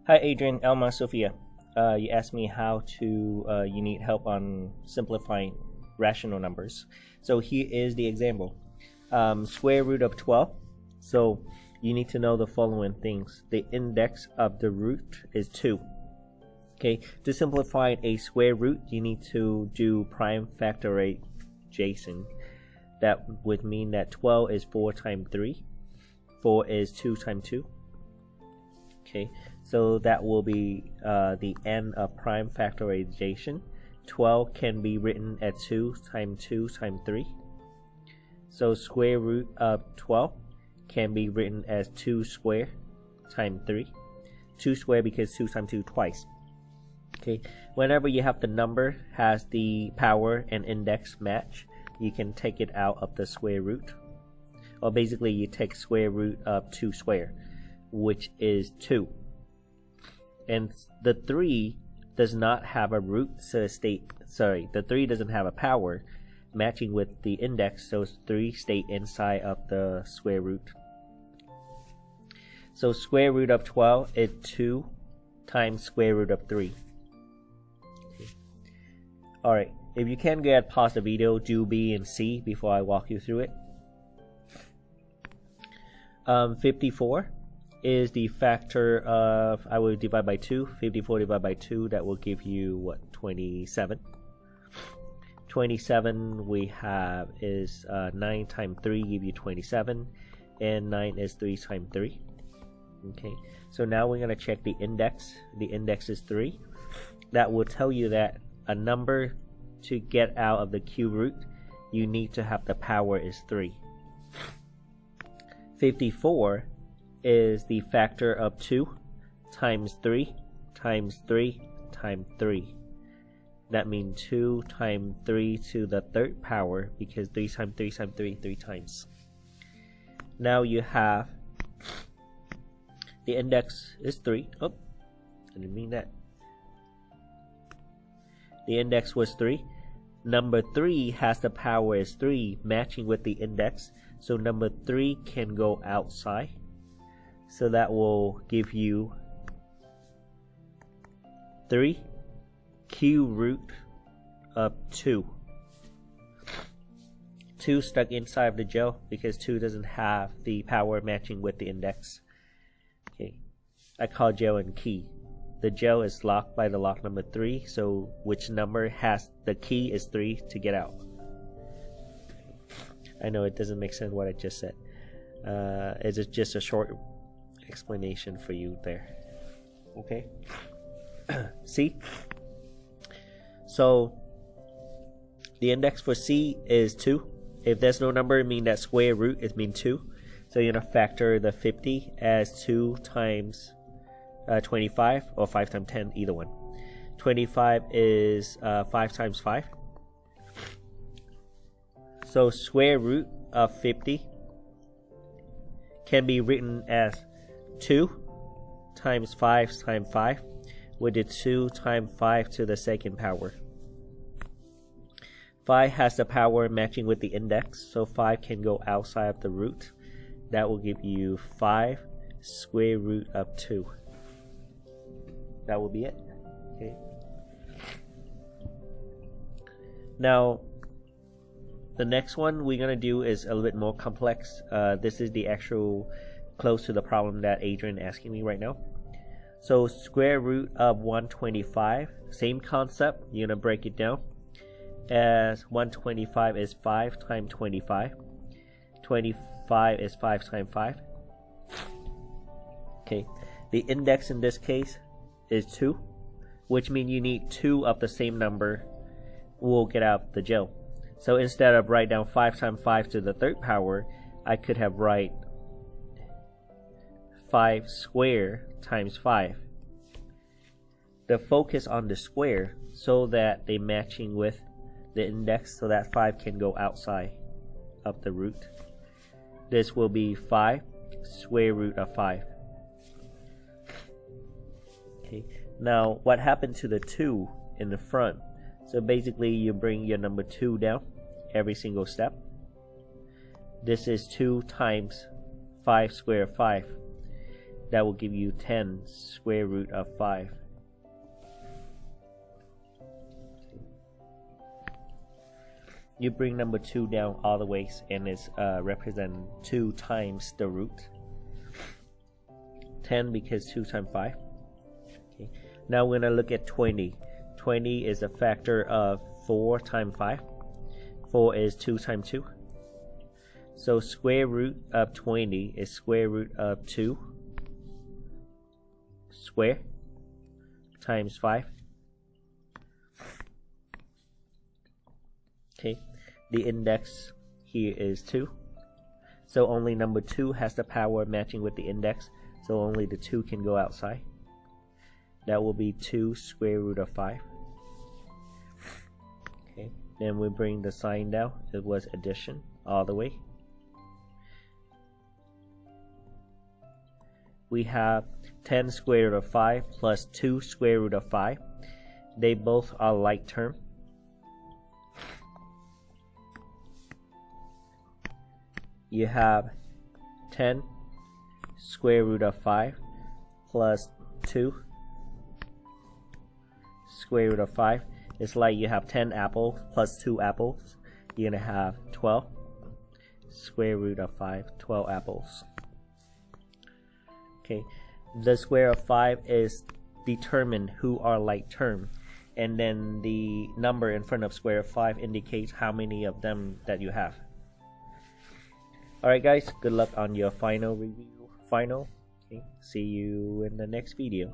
Hi, Adrian, Elma, Sophia. You asked me how to, you need help on simplifying rational numbers. So here is the example. Square root of 12. So you need to know the following things. The index of the root is 2. Okay, to simplify a square root, you need to do prime factorization. That would mean that 12 is 4 times 3. 4 is 2 times 2. Okay, so that will be the end of prime factorization. 12 can be written as 2 times 2 times 3. So square root of 12 can be written as 2 square times 3. 2 square because 2 times 2 twice. Okay, whenever you have the number has the power and index match, you can take it out of the square root. Or basically you take square root of 2 square, which is 2. And the 3 does not have a root, so the 3 doesn't have a power matching with the index, so 3 stay inside of the square root. So square root of 12 is 2 times square root of 3. Okay. Alright, if you can get pause the video, do B and C before I walk you through it. 54 is the factor of, I will divide by 2. 54 divided by 2, that will give you what, 27. 27 we have is 9 times 3 give you 27, and 9 is 3 times 3. Okay, so now we're going to check the index. The index is 3. That will tell you that a number to get out of the cube root, you need to have the power is 3. 54 is the factor of 2 times 3 times 3 times 3. That means 2 times 3 to the third power, because 3 times 3 times 3, 3 times. Now you have the index is 3. Oh, I didn't mean that. The index was 3. Number 3 has the power is 3, matching with the index. So number 3 can go outside. So that will give you 3 cube root of 2. 2 stuck inside of the gel because 2 doesn't have the power matching with the index. Okay, I call gel and key. The gel is locked by the lock number 3, so which number has the key is 3 to get out. I know it doesn't make sense what I just said. It's just a short explanation for you there. Okay. C. So the index for C is 2. If there's no number, it means that square root it means 2. So you're gonna factor the 50 as 2 times 25 or 5 times 10, either one. 25 is 5 times 5. So square root of 50 can be written as 2 times 5 times 5, which is 2 times 5 to the second power. 5 has the power matching with the index, so 5 can go outside of the root. That will give you 5 square root of 2. That will be it. Okay. Now, the next one we're going to do is a little bit more complex. This is the actual close to the problem that Adrian is asking me right now. So square root of 125, same concept. You're going to break it down as 125 is 5 times 25. 25 is 5 times 5. Okay, the index in this case is 2, which means you need 2 of the same number will get out the gel. So instead of write down 5 times 5 to the third power, I could have write 5 square times 5. The focus on the square so that they matching with the index, so that 5 can go outside of the root. This will be 5 square root of 5. Okay. Now what happened to the 2 in the front? So basically you bring your number 2 down every single step. This is 2 times 5 square 5. that will give you 10 square root of 5. You bring number 2 down all the ways, and it's represent 2 times the root. 10 because 2 times 5. Okay. Now we're going to look at 20. 20 is a factor of 4 times 5. 4 is 2 times 2. So square root of 20 is square root of 2 square times 5. Okay, the index here is 2. So only number 2 has the power matching with the index. So only the 2 can go outside. That will be 2 square root of 5. Okay, then we bring the sign down. It was addition all the way. We have 10 square root of 5 plus 2 square root of 5. They both are like term. You have 10 square root of 5 plus 2 square root of 5. It's like you have 10 apples plus 2 apples. You're going to have 12 square root of 5, 12 apples. Okay, the square of 5 is determine who are like term, and then the number in front of square of 5 indicates how many of them that you have. Alright guys, good luck on your final review. Okay, see you in the next video.